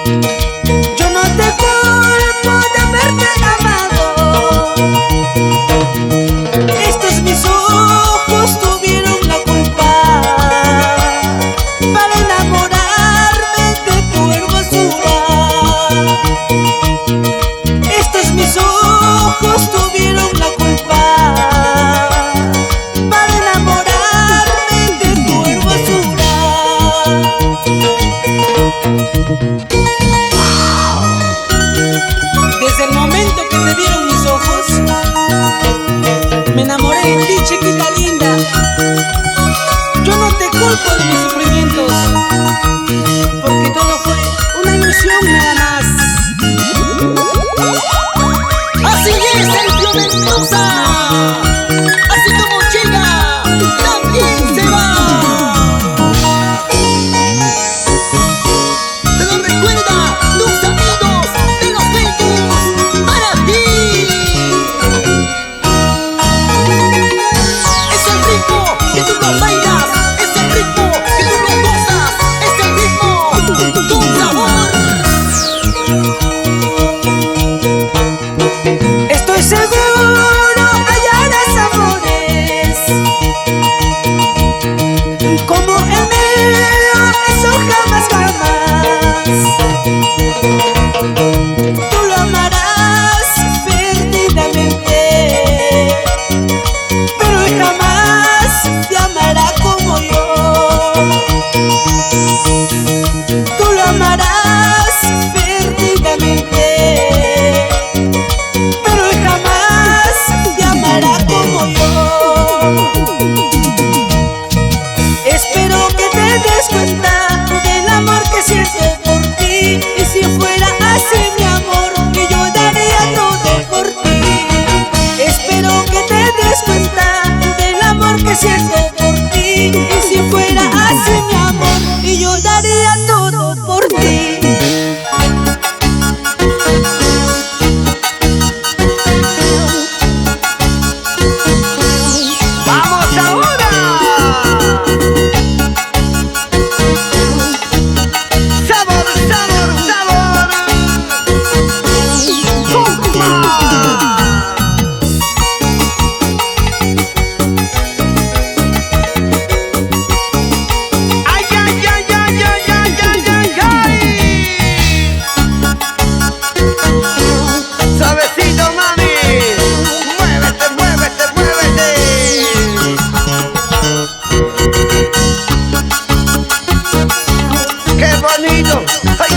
Yo no te culpo de haberte amado. Estos mis ojos tuvieron la culpa para enamorarme de tu hermosura. Estos mis ojos tuvieron la culpa para enamorarme de tu hermosura. Desde el momento que te vieron mis ojos, me enamoré de ti, chiquita linda. Yo no te culpo de mis sufrimientos, porque todo fue una ilusión nada más. Así es, Sergio Mendoza. Así como llega, también se va. Te lo recuerda tus amigos de los Facebook para ti. Es el ritmo que tú lo bailas, es el ritmo que tú lo gozas, es el ritmo con sabor. Estoy seguro hallarás amores como el mío, eso jamás, jamás. Tú lo amarás perdidamente, pero él jamás te amará como yo. Tú lo amarás perdidamente, pero él jamás te amará como yo. Espero que te des cuenta del amor que siento por ti. Y si fuera así, mi amor, que yo daría todo por ti. Espero que te des cuenta del amor que siento por ti. Y si fuera así, mi amor, y yo daría todo por ti. ¡Vamos ahora! ¡Sabor, sabor, sabor! ¡Zumba! ¡Ay, ay, ay, ay, ay, ay, ay, ay, ay! Suavecito, mami. Muévete, muévete, muévete. ¡Qué bonito! ¡Ay,